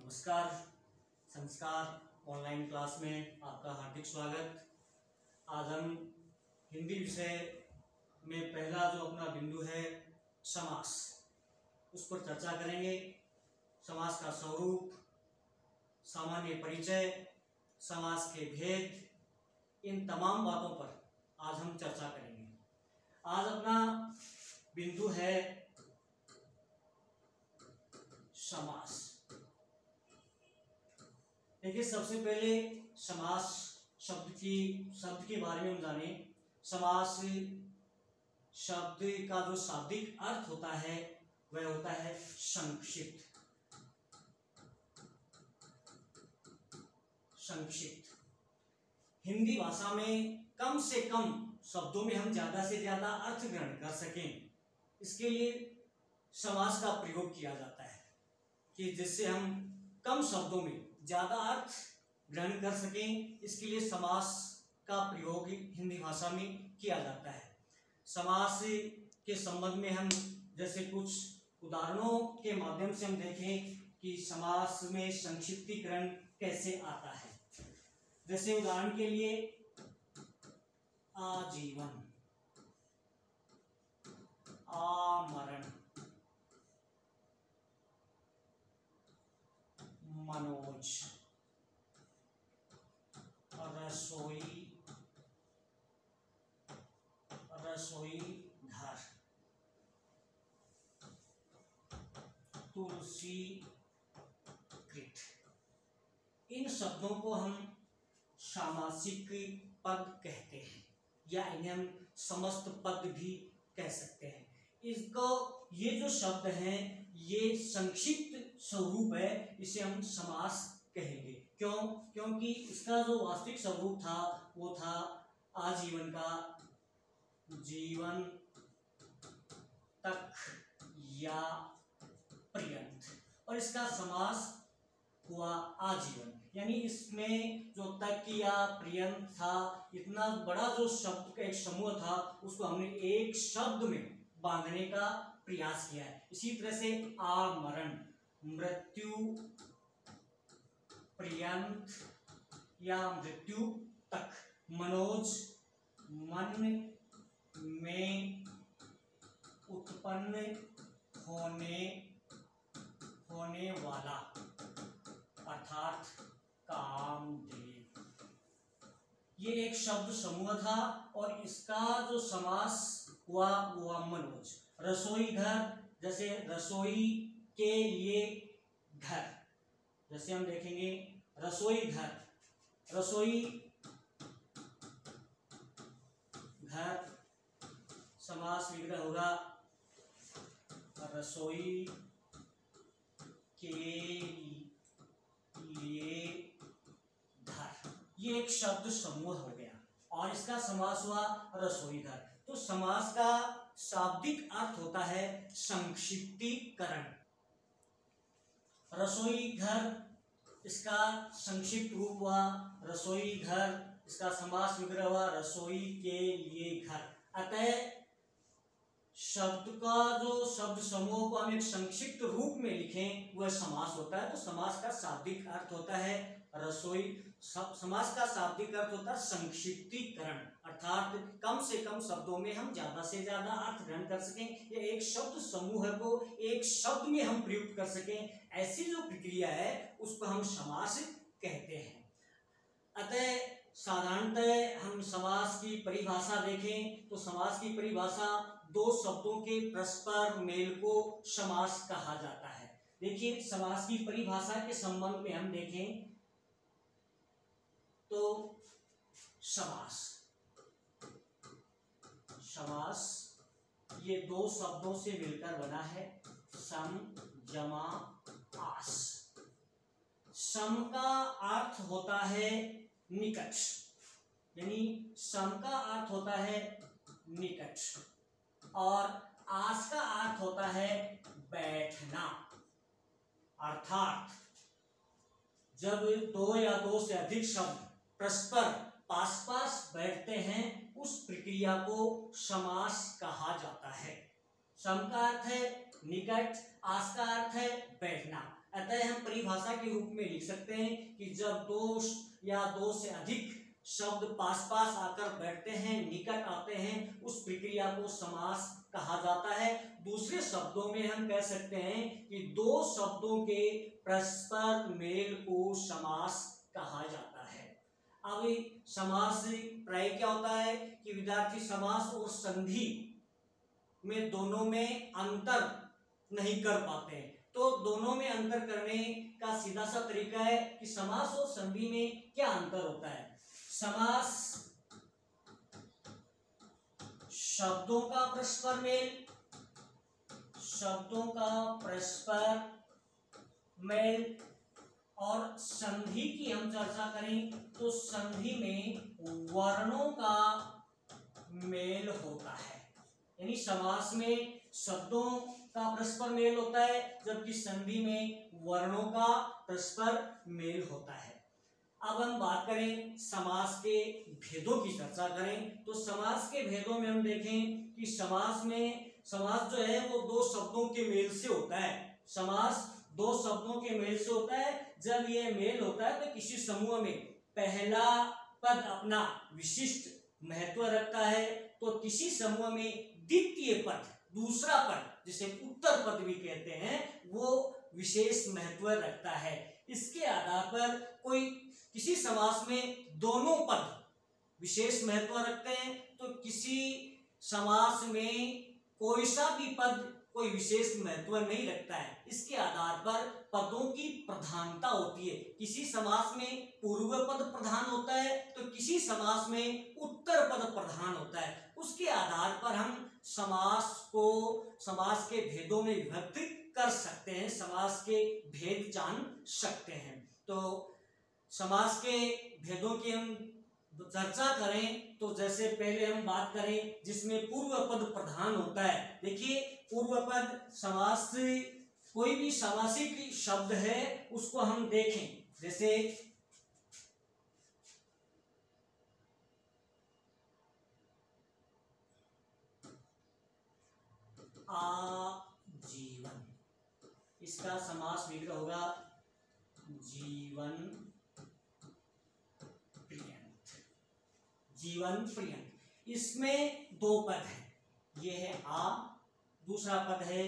नमस्कार। संस्कार online class में आपका हार्दिक स्वागत। आज हम हिंदी विषय में पहला जो अपना बिंदु है समास, उस पर चर्चा करेंगे। समास का स्वरूप, सामान्य परिचय, समास के भेद, इन तमाम बातों पर आज हम चर्चा करेंगे। आज अपना बिंदु है समास। देखिए, सबसे पहले समास शब्द के बारे में हम जाने। समास शब्द का जो शाब्दिक अर्थ होता है वह होता है संक्षिप्त। हिंदी भाषा में कम से कम शब्दों में हम ज्यादा से ज्यादा अर्थ ग्रहण कर सकें, इसके लिए समास का प्रयोग किया जाता है कि जिससे हम कम शब्दों में ज्यादा अर्थ ग्रहण कर सकें। इसके लिए समास का प्रयोग हिंदी भाषा में किया जाता है। समास के संबंध में हम जैसे कुछ उदाहरणों के माध्यम से हम देखें कि समास में संक्षिप्तीकरण कैसे आता है। जैसे उदाहरण के लिए आजीवन, आमरण, मनोज, रसोई, रसोई घर, तुलसी कृत। इन शब्दों को हम सामासिक पद कहते हैं या इन्हें हम समस्त पद भी कह सकते हैं। इसको ये जो शब्द हैं ये संक्षिप्त स्वरूप है, इसे हम समास कहेंगे। क्यों? क्योंकि इसका जो वास्तविक स्वरूप था वो था आजीवन का जीवन तक या पर्यंत, और इसका समास हुआ आजीवन। यानी इसमें जो तक या पर्यंत था, इतना बड़ा जो शब्द का एक समूह था, उसको हमने एक शब्द में बांधने का प्रयास किया है। इसी तरह से आमरण, मृत्यु पर्यंत या मृत्यु तक, मनोज, मन में उत्पन्न होने वाला, अर्थात कामदेव। ये एक शब्द समूह था और इसका जो समास हुआ वो मनोज। रसोई घर, जैसे रसोई के लिए घर, जैसे हम देखेंगे रसोई घर, रसोई घर समास विग्रह होगा रसोई के लिए घर। ये एक शब्द समूह हो गया और इसका समास हुआ रसोई घर। तो समास का शाब्दिक अर्थ होता है संक्षिप्तीकरण। रसोई घर, इसका संक्षिप्त रूप हुआ रसोई घर, इसका समास विग्रह हुआ रसोई के लिए घर। अतः शब्द का जो शब्द समूह को हम एक संक्षिप्त रूप में लिखें वह समास होता है। तो समास का शाब्दिक अर्थ होता है रसोई। समास का शाब्दिक अर्थ होता है संक्षिप्तीकरण, अर्थात कम से कम शब्दों में हम ज्यादा से ज्यादा अर्थ ग्रहण कर सकें या एक शब्द समूह को एक शब्द में हम प्रयुक्त कर सकें। ऐसी जो प्रक्रिया है उसको हम समास कहते हैं। अतः साधारणतः हम समास की परिभाषा देखें तो समास की परिभाषा दो शब्दों के परस्पर मेल को समास कहा जाता है। देखिए, समास की परिभाषा के संबंध में हम देखें तो समास ये दो शब्दों से मिलकर बना है, सम जमा आस। सम का अर्थ होता है निकट, यानी सम का अर्थ होता है निकट, और आस का अर्थ होता है बैठना। अर्थात जब दो या दो से अधिक शब्द परस्पर पास पास बैठते हैं उस प्रक्रिया को समास कहा जाता है। सम का अर्थ है निकट, आस का अर्थ है बैठना। अतः हम परिभाषा के रूप में लिख सकते हैं कि जब दो या दो से अधिक शब्द पास पास आकर बैठते हैं, निकट आते हैं, उस प्रक्रिया को समास कहा जाता है। दूसरे शब्दों में हम कह सकते हैं कि दो शब्दों के परस्पर मेल को समास कहा जाता है। अब समास प्राय क्या होता है कि विद्यार्थी समास और संधि में दोनों में अंतर नहीं कर पाते हैं, तो दोनों में अंतर करने का सीधा सा तरीका है कि समास और संधि में क्या अंतर होता है। समास शब्दों का परस्पर मेल, शब्दों का परस्पर मेल, और संधि की हम चर्चा करें तो संधि में वर्णों का मेल होता है। यानी समास में शब्दों का परस्पर मेल होता है, जबकि संधि में वर्णों का परस्पर मेल होता है। अब हम बात करें समास के भेदों की चर्चा करें तो समास के भेदों में हम देखें कि समास जो है वो दो शब्दों के मेल से होता है। समास दो शब्दों के मेल से होता है। जब ये मेल होता है तो किसी समूह में पहला पद अपना विशिष्ट महत्व रखता है, तो किसी समूह में द्वितीय पद, दूसरा पद जिसे उत्तर पद भी कहते हैं, वो विशेष महत्व रखता है। इसके आधार पर किसी समास में दोनों पद विशेष महत्व रखते हैं, तो किसी समास में कोई सा भी पद कोई विशेष महत्व नहीं रखता है। इसके आधार पर पदों की प्रधानता होती है। किसी समास में पूर्व पद प्रधान होता है तो किसी समास में उत्तर पद प्रधान होता है। उसके आधार पर हम समास के भेदों में विभक्त कर सकते हैं, समास के भेद जान सकते हैं। तो समास के भेदों की हम चर्चा करें तो जैसे पहले हम बात करें जिसमें पूर्व पद प्रधान होता है। देखिए पूर्व पद समास, कोई भी समासिक शब्द है उसको हम देखें, जैसे आजीवन, इसका समास विग्रह होगा जीवन पर्यंत, जीवन पर्यंत। इसमें दो पद हैं, ये है आ, दूसरा पद है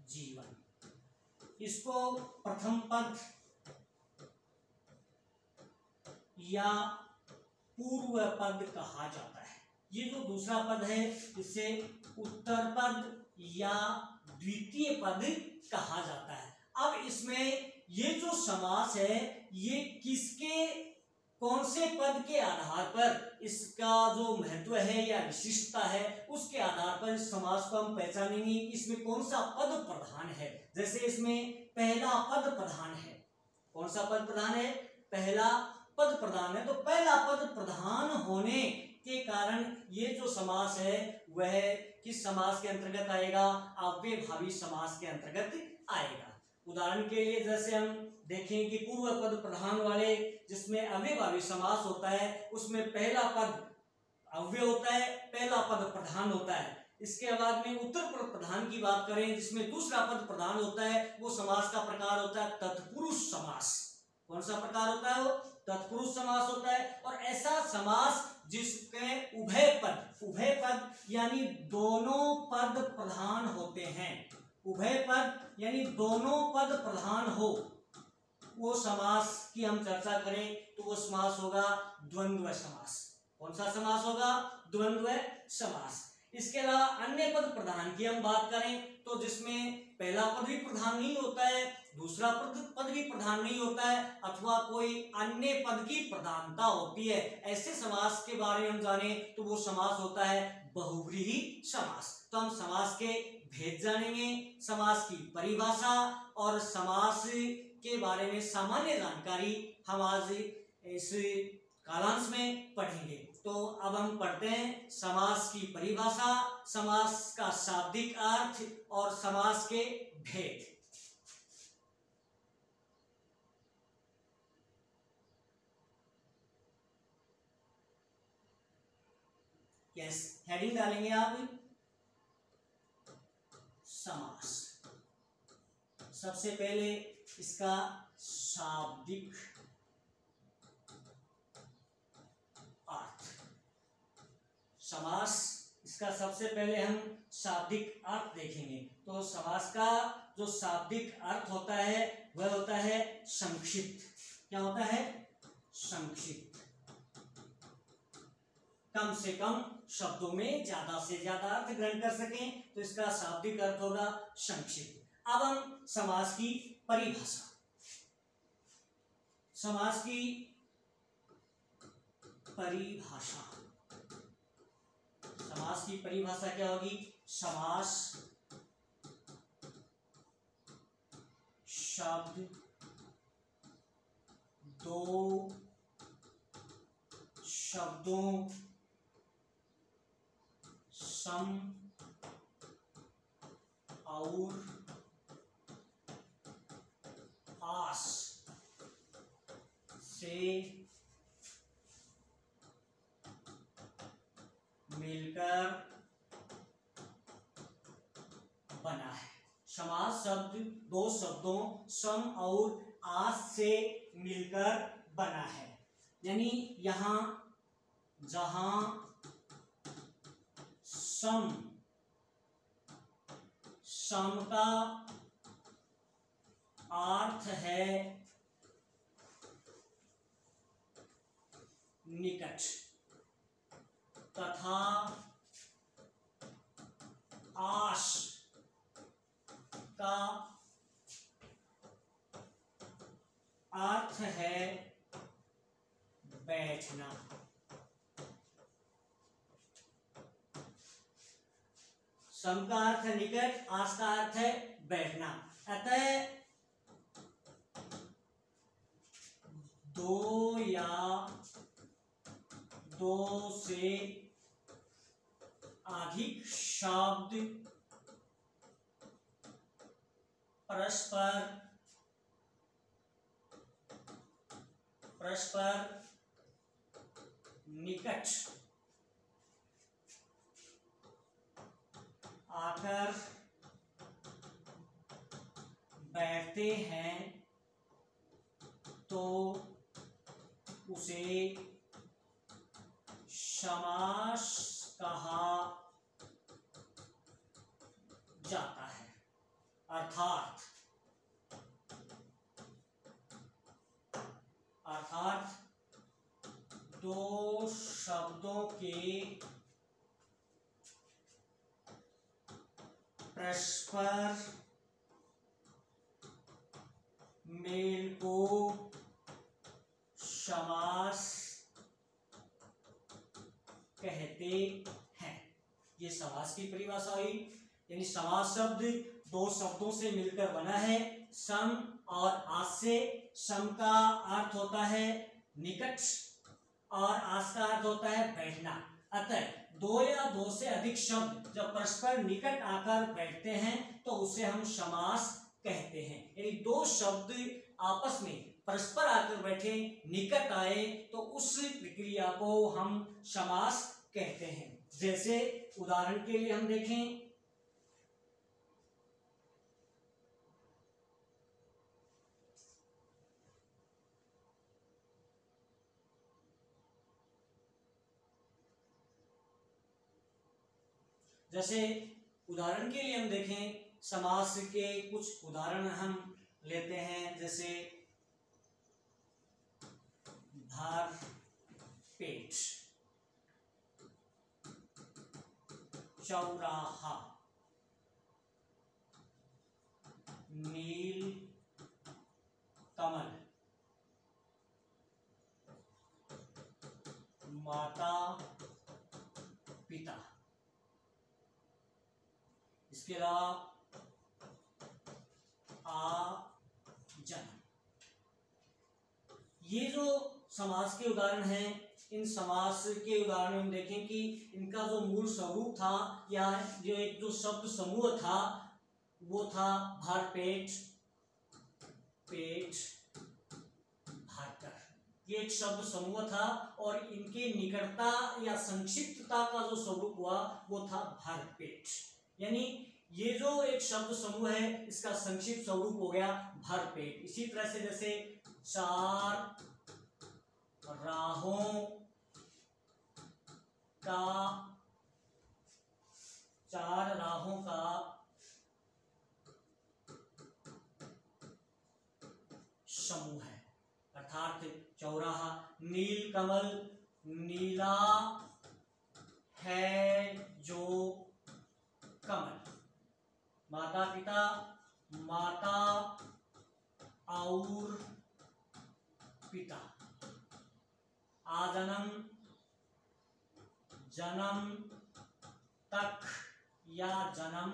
जीवन। इसको प्रथम पद या पूर्व पद कहा जाता है। ये जो दूसरा पद है इसे उत्तर पद या द्वितीय पद कहा जाता है। अब इसमें ये जो समास है ये किसके कौन से पद के आधार पर इसका जो महत्व है या विशिष्टता है उसके आधार पर इस समास को हम पहचानेंगे इसमें कौन सा पद प्रधान है। जैसे इसमें पहला पद प्रधान है, कौन सा पद प्रधान है, पहला पद प्रधान है। तो पहला पद प्रधान होने के कारण ये जो समास है वह किस समास के अंतर्गत आएगा, अव्ययभावी समास के अंतर्गत आएगा। उदाहरण के लिए जैसे हम देखें कि पूर्व पद प्रधान वाले जिसमें अव्ययभावी समास होता है उसमें पहला पद अव्यय होता है, पहला पद प्रधान होता है। इसके बाद में उत्तर पद प्रधान की बात करें जिसमें दूसरा पद प्रधान होता है, वो समास का प्रकार होता है तत्पुरुष समास। कौन सा प्रकार होता है, वो तत्पुरुष समास होता है। और ऐसा समास जिसके उभय पद यानी दोनों पद प्रधान होते हैं, उभय पद यानी दोनों पद प्रधान हो, वो समास की हम चर्चा करें तो वो समास होगा द्वंद्व समास। कौन सा समास होगा, द्वंद्व समास। इसके अलावा अन्य पद प्रधान की हम बात करें तो जिसमें पहला पद भी प्रधान नहीं होता है, दूसरा पद भी प्रधान नहीं होता है, अथवा कोई अन्य पद की प्रधानता होती है, ऐसे समास के बारे में हम जाने तो वो समास होता है बहुव्रीहि समास। तो हम समास के भेद जानेंगे, समास की परिभाषा और समास के बारे में सामान्य जानकारी हम आज इस कालांश में पढ़ेंगे। तो अब हम पढ़ते हैं समास की परिभाषा, समास का शाब्दिक अर्थ और समास के भेद। यस, हेडिंग डालेंगे आप समास। सबसे पहले इसका शाब्दिक अर्थ। समास, इसका सबसे पहले हम शाब्दिक अर्थ देखेंगे। तो समास का जो शाब्दिक अर्थ होता है वह होता है संक्षिप्त। क्या होता है? संक्षिप्त। कम से कम शब्दों में ज्यादा से ज्यादा अर्थ ग्रहण कर सकें, तो इसका शाब्दिक अर्थ होगा संक्षिप्त। अब हम समास की परिभाषा, समास की परिभाषा, समास की परिभाषा क्या होगी? समास शब्द दो शब्दों सम और आस से मिलकर बना है। समास शब्द दो शब्दों सम और आस से मिलकर बना है। यानी यहां जहां सम, सम का अर्थ है निकट, तथा आस का अर्थ है बैठना। सम का अर्थ है निकट, आस का अर्थ है बैठना। अतः दो या दो से अधिक शब्द परस्पर निकट आकर बैठते हैं तो उसे समास कहा जाता है। अर्थात दो शब्दों के परस्पर मेल को समास कहते हैं। ये समास की परिभाषा हुई। यानी समास शब्द दो शब्दों से मिलकर बना है, सम और आस से। सम का अर्थ होता है निकट और आस का अर्थ होता है बैठना। अतः दो या दो से अधिक शब्द जब परस्पर निकट आकर बैठते हैं तो उसे हम समास कहते हैं। यानी दो शब्द आपस में परस्पर आकर बैठे, निकट आए, तो उस प्रक्रिया को हम समास कहते हैं। जैसे उदाहरण के लिए हम देखें, जैसे उदाहरण के लिए हम देखें, समास के कुछ उदाहरण हम लेते हैं। जैसे भर पेट, चौराहा, नील कमल, माता पिता। इसके अलावा जन्म। ये जो समास के उदाहरण हैं, इन समास के उदाहरण में देखें कि इनका जो मूल स्वरूप था या जो एक जो शब्द समूह था वो था भर पेट, पेट भरकर। ये एक शब्द समूह था और इनके निकटता या संक्षिप्तता का जो स्वरूप हुआ वो था भर पेट। यानी ये जो एक शब्द समूह है इसका संक्षिप्त स्वरूप हो गया भरपेट। इसी तरह से जैसे चार राहों का समूह है, अर्थात चौराहा। नीलकमल, नीला है जो कमल। माता पिता, माता और पिता। आजन्म, जन्म तक या जन्म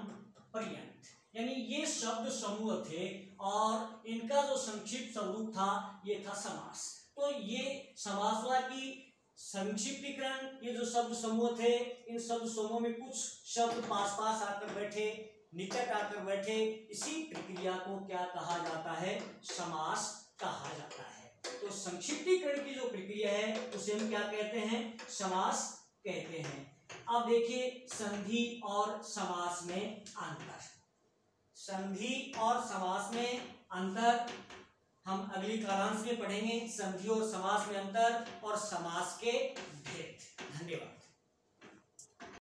पर्यंत। यानी ये शब्द समूह थे और इनका जो संक्षिप्त स्वरूप था ये था समास। तो ये समासवा की संक्षिप्तीकरण, ये जो शब्द समूह थे, इन शब्द समूह में कुछ शब्द पास पास आकर बैठे, निकट आकर बैठे, इसी प्रक्रिया को क्या कहा जाता है? समास कहा जाता है। तो संक्षिप्तीकरण की जो प्रक्रिया है उसे हम क्या कहते हैं? समास कहते हैं। अब देखिए संधि और समास में अंतर। संधि और समास में अंतर हम अगली क्लास में पढ़ेंगे। संधि और समास में अंतर और समास के भेद। धन्यवाद।